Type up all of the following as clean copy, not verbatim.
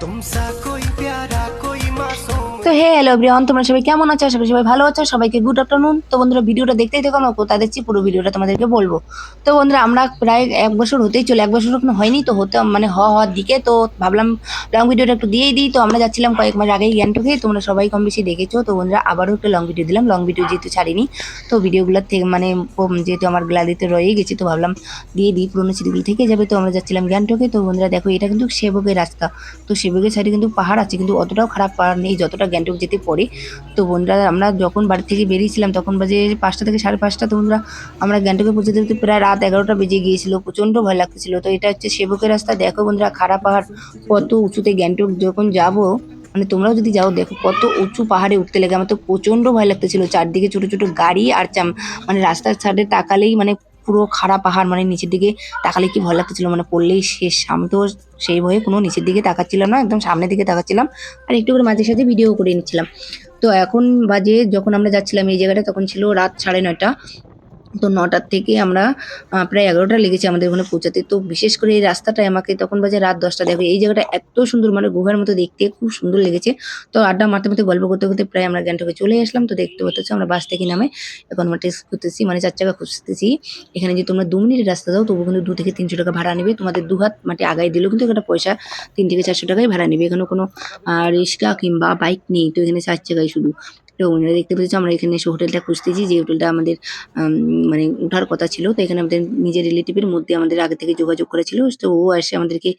तुमसा कोई प्यारा कोई मासूम। তো হে হ্যালো এভরিওয়ান, তোমরা সবাই কেমন আছো? আশা করি সবাই ভালো আছো। সবাইকে গুড আফটারনুন। তো বন্ধুরা, ভিডিওটা দেখতেই দেখো, আমরা কোথা যাচ্ছি পুরো ভিডিওটা তোমাদেরকে বলবো। তো বন্ধুরা, আমরা প্রায় 1 বছর হতেই চলে, 1 বছর এখনো হয়নি, তো হতে মানে হওয়ার দিকে, তো ভাবলাম লং ভিডিওটা একটু দিয়েই দিই। তো আমরা যাচ্ছিলাম কয়েক মাস আগেই গ্যাংটকে, তোমরা সবাই কম বেশি দেখেছো। তো বন্ধুরা, আবারও একটা লং ভিডিও দিলাম। লং ভিডিও যেহেতু ছাড়িনি, তো ভিডিওগুলোর থেকে মানে যেহেতু আমার গ্যালারিতে রয়েই গেছে, তো ভাবলাম দিয়ে দিই, পুরোনো স্মৃতিগুলো থেকে যাবে। তো আমরা যাচ্ছিলাম গ্যাংটকে। তো বন্ধুরা দেখো, এটা কিন্তু সেবকের রাস্তা। তো সেবকের সাইডে কিন্তু পাহাড় আছে, কিন্তু অতটাও খারাপ পাহাড় নেই যতটা গ্যাংটক যেতে পড়ে। তো বন্ধুরা, আমরা যখন বাড়ি থেকে বেরিয়েছিলাম তখন বাজে 5টা থেকে 5:30। তো বন্ধুরা, আমরা গ্যাংটকে পৌঁছতে পৌঁছতে প্রায় রাত 11টা বেজে গিয়েছিল। প্রচণ্ড ভয় লাগতেছিল। তো এটা হচ্ছে সেবকের রাস্তা। দেখো বন্ধুরা, খাড়া পাহাড় কত উঁচুতে। গ্যাংটক যখন যাবো, মানে তোমরাও যদি যাও, দেখো কত উঁচু পাহাড়ে উঠতে লাগে। আমার তো প্রচণ্ড ভয় লাগতেছিল। চারদিকে ছোট ছোট গাড়ি আর মানে রাস্তার সাইডে তাকালেই মানে পুরো খাড়া পাহাড়, মানে নিচের দিকে তাকালে কি ভয় লাগতেছিল, মানে পড়লেই শেষ। আমি তো সেই ভয়ে কোনো নিচের দিকে তাকাচ্ছিলাম না, একদম সামনের দিকে তাকাচ্ছিলাম, আর একটু করে মাঝে সাঝে ভিডিও করে নিচ্ছিলাম। তো এখন বাজে, যখন আমরা যাচ্ছিলাম এই জায়গাটা, তখন ছিল রাত 9:30। তো 9টার থেকে আমরা প্রায় 11টা লেগেছে আমাদের ওখানে পৌঁছাতে। তো বিশেষ করে এই রাস্তাটায় আমাকে তখন বাজে রাত 10টা। দেখো এই জায়গাটা এত সুন্দর, মানে গুহার মতো দেখতে, খুব সুন্দর লেগেছে। তো আড্ডা মারতে মারতে গল্প করতে করতে প্রায় আমরা গ্যাংটকে চলে আসলাম। তো দেখতে পাচ্ছ, আমরা বাস থেকে নামে এখন আমরা টেস্ট করতেছি, মানে 4 চাকা খুঁজতেছি। এখানে যে তোমরা 2 মিনিটের রাস্তা যাও, তবু কিন্তু 2 থেকে 300 টাকা ভাড়া নেবে। তোমাদের 2 হাত মাটি আগায় দিলেও কিন্তু একটা পয়সা 3 থেকে 400 টাকাই ভাড়া নেবে। এখানে কোনো রিক্সা কিংবা বাইক নেই। তো এখানে 4 চাকাই শুধু। তো বন্ধুরা, দেখতে পেয়েছ, আমরা এখানে এসে হোটেলটা খুঁজতেছি, যে হোটেলটা আমাদের মানে উঠার কথা ছিল। তো এখানে আমাদের নিজের রিলেটিভের মধ্যে আমাদের আগে থেকে যোগাযোগ করেছিল। তো ও এসে আমাদেরকে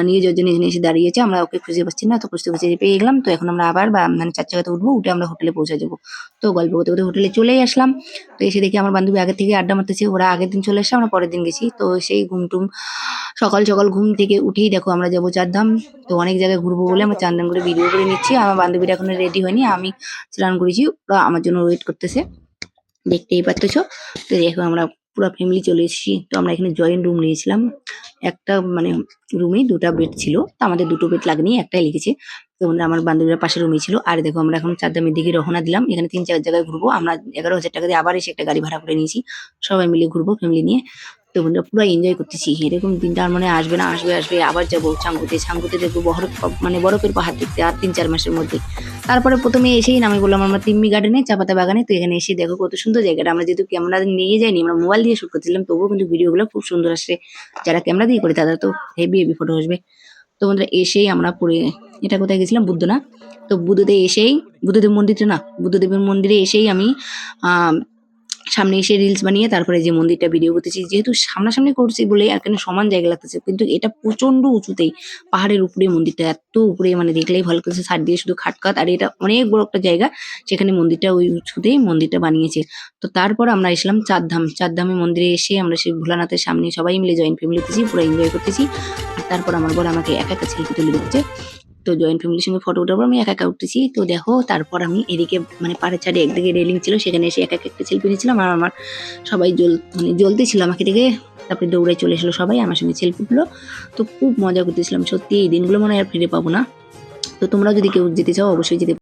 নিয়ে যাওয়ার জন্য এখানে এসে দাঁড়িয়েছে। আমরা ওকে খুঁজে পাচ্ছি না, তো খুঁজতে খুঁজতে পেয়ে গেলাম। তো এখন আমরা আবার মানে 4 চাকাতে উঠবো, উঠে আমরা হোটেলে পৌঁছে যাবো। তো গল্প করতে করতে হোটেলে চলেই আসলাম। তো এসে দেখি আমার বান্ধবী আগে থেকে আড্ডা মারতেছে। ওরা আগের দিন চলে এসে, আমরা পরের দিন গেছি। তো সেই ঘুমটুম সকাল সকাল ঘুম থেকে উঠেই দেখো আমরা যাবো চারধাম। তো অনেক জায়গায় ঘুরবো বলে আমরা চারধাম করে ভিডিও করে নিচ্ছি। আমার বান্ধবীরা এখনো রেডি হয়নি, আমি স্নান করেছি, ওরা আমার জন্য ওয়েট করতেছে, দেখতেই পাচ্ছ। তো দেখো, আমরা পুরো ফ্যামিলি চলে এসেছি। তো আমরা এখানে জয়েন্ট রুম নিয়েছিলাম। একটা মানে রুমে 2টা বেড ছিল, তো আমাদের 2টো বেড লাগেনি, একটাই লেগেছে। তো বন্ধুরা, আমার বান্ধবীরা পাশের রুমে ছিল। আর দেখো, আমরা এখন চারধামের দিকে রওনা দিলাম। এখানে 3-4 জায়গায় ঘুরবো আমরা। 11,000 টাকা দিয়ে আবার এসে একটা গাড়ি ভাড়া করে নিয়েছি, সবাই মিলে ঘুরবো ফ্যামিলি নিয়ে। তো বন্ধুরা, পুরো এনজয় করতেছি। এরকম দিনটা আর মনে আসবে না, আসবে আসবে। আবার যাবো ছাঙ্গুতে। ছাঙ্গুতে দেখবো বরফ, মানে বরফের পাহাড় দেখতে, আর 3-4 মাসের মধ্যে। তারপরে প্রথমে এসেই নামে বললাম আমরা তিম্মি গার্ডেনে, চা পাতা বাগানে। তো এখানে এসে দেখো কত সুন্দর জায়গাটা। আমরা যেহেতু ক্যামেরা নিয়ে যাইনি, আমরা মোবাইল দিয়ে শুট করছিলাম, তবুও কিন্তু ভিডিওগুলো খুব সুন্দর আসছে। যারা ক্যামেরা দিয়ে করে তারা তো হেভি হেভি ফটো আসবে। তো বন্ধুরা, এসেই আমরা পরে, এটা কোথায় গেছিলাম, বুদ্ধ না? তো বুদ্ধদেব এসেই, বুদ্ধদেব মন্দিরটা না, বুদ্ধদেবের মন্দিরে এসেই আমি আহ সামনে এসে রিলস বানিয়ে তারপরে যে মন্দিরটা ভিডিও করতেছি। যেহেতু সামনাসামনি করছি বলে এখানে সমান জায়গা লাগতেছে, কিন্তু এটা প্রচন্ড উঁচুতেই, পাহাড়ের উপরে মন্দিরটা, এত উপরে, মানে দেখলেই ভালো লাগতেছে। সাইড দিয়ে শুধু খাটকাট, আর এটা অনেক বড় একটা জায়গা, সেখানে মন্দিরটা ওই উঁচুতেই মন্দিরটা বানিয়েছে। তো তারপর আমরা এসলাম চারধাম। চারধামে মন্দিরে এসে আমরা সেই ভোলানাথের সামনে সবাই মিলে জয়েন্ট ফ্যামিলি হতেছি, পুরো এনজয় করতেছি। আর তারপর আমার বর আমাকে একা একা সেলফি তুলে দিচ্ছে। তো জয়েন্ট ফ্যামিলির সঙ্গে ফটো উঠার পর আমি একা একা উঠতেছি। তো দেখো, তারপর আমি এদিকে মানে পাড়ের ছাড়ে একদিকে রেলিং ছিল, সেখানে এসে একা একা একটা সেলফি নিয়েছিলাম। আর আমার সবাই মানে জ্বলতেছিল আমাকে দেখে। তারপরে দৌড়ে চলে এসলো সবাই আমার সঙ্গে সেলফি তুলো। তো খুব মজা করতেছিলাম। সত্যি এই দিনগুলো মনে হয় আর ফিরে পাবো না। তো তোমরাও যদি কেউ যেতে চাও, অবশ্যই যেতে